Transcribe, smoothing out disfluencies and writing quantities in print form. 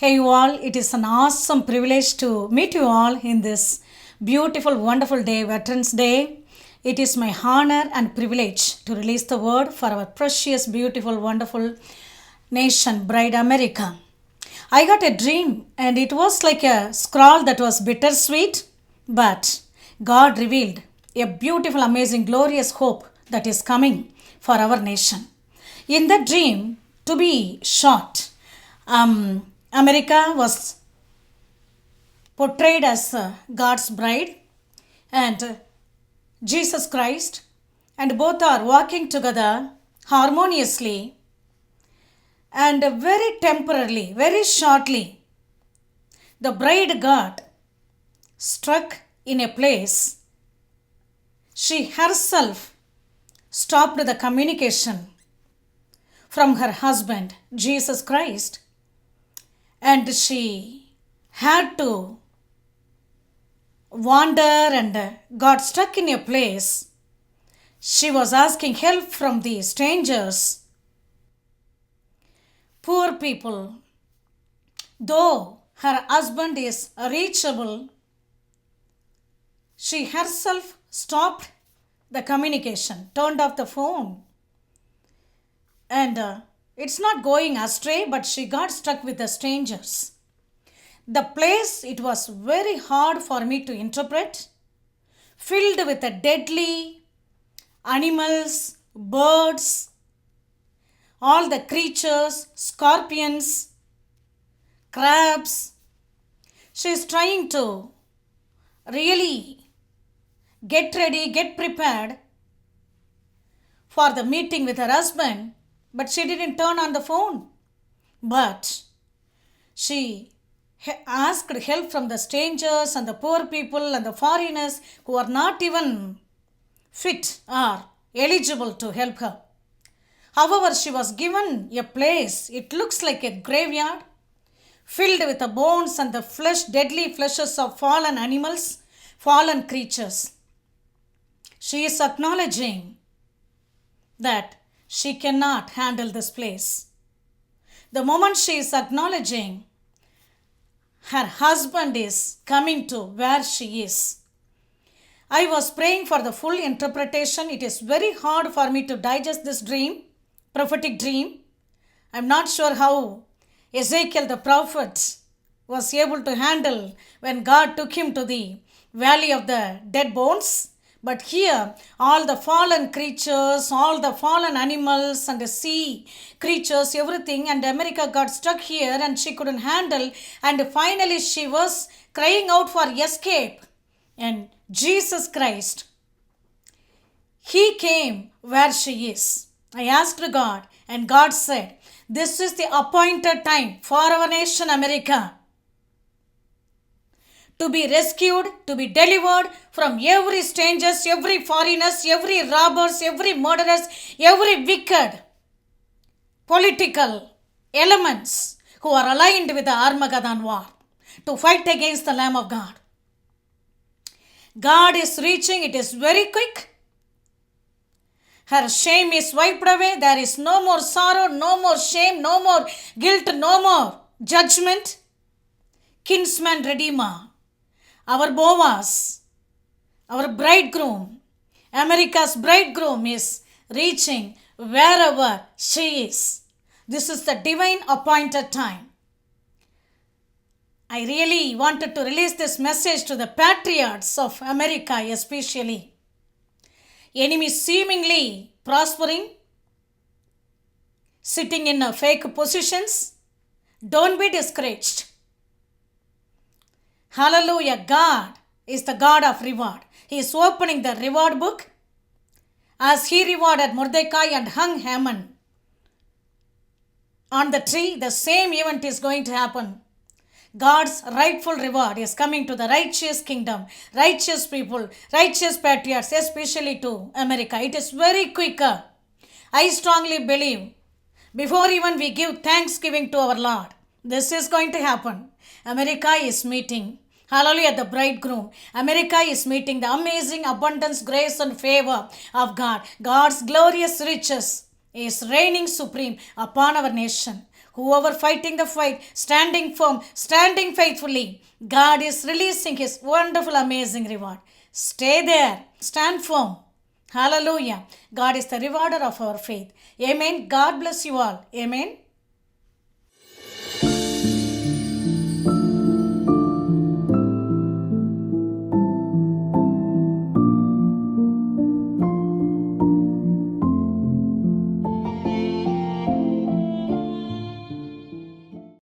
Hey, you all, it is an awesome privilege to meet you all in this beautiful, wonderful day, Veterans Day. It is my honor and privilege to release the word for our precious, beautiful, wonderful nation, Bride America. I got a dream, and it was like a scroll that was bittersweet, but God revealed a beautiful, amazing, glorious hope that is coming for our nation. In the dream, to be short, America was portrayed as God's bride and Jesus Christ, and both are walking together harmoniously and very temporarily, very shortly. The bride got struck in a place. She herself stopped the communication from her husband, Jesus Christ, and she had to wander and got stuck in a place. She was asking help from the strangers, poor people. Though her husband is reachable, she herself stopped the communication, turned off the phone, and it's not going astray, but she got stuck with the strangers. The place, it was very hard for me to interpret, filled with the deadly animals, birds, all the creatures, scorpions, crabs. She is trying to really get ready, get prepared for the meeting with her husband, but she didn't turn on the phone. But she asked help from the strangers and the poor people and the foreigners who are not even fit or eligible to help her. However, she was given a place, it looks like a graveyard, filled with the bones and the flesh, deadly fleshes of fallen animals, fallen creatures. She is acknowledging that she cannot handle this place. The moment she is acknowledging, her husband is coming to where she is. I was praying for the full interpretation. It is very hard for me to digest this dream, prophetic dream. I'm not sure how Ezekiel the prophet was able to handle when God took him to the valley of the dead bones. But here, all the fallen creatures, all the fallen animals and the sea creatures, everything, and America got stuck here and she couldn't handle. And finally, she was crying out for escape. And Jesus Christ, He came where she is. I asked God, and God said, "This is the appointed time for our nation, America, to be rescued, to be delivered from every strangers, every foreigners, every robbers, every murderers, every wicked political elements who are aligned with the Armageddon war, to fight against the Lamb of God." God is reaching, it is very quick. Her shame is wiped away. There is no more sorrow, no more shame, no more guilt, no more judgment. Kinsman Redeemer, our Boaz, our bridegroom, America's bridegroom is reaching wherever she is. This is the divine appointed time. I really wanted to release this message to the patriots of America especially. Enemy seemingly prospering, sitting in fake positions. Don't be discouraged. Hallelujah. God is the God of reward. He is opening the reward book. As He rewarded Mordecai and hung Haman on the tree, the same event is going to happen. God's rightful reward is coming to the righteous kingdom, righteous people, righteous patriots, especially to America. It is very quicker. I strongly believe before even we give thanksgiving to our Lord, this is going to happen. America is meeting, hallelujah, the bridegroom. America is meeting the amazing abundance, grace and favor of God. God's glorious riches is reigning supreme upon our nation. Whoever fighting the fight, standing firm, standing faithfully, God is releasing His wonderful, amazing reward. Stay there. Stand firm. Hallelujah. God is the rewarder of our faith. Amen. God bless you all. Amen.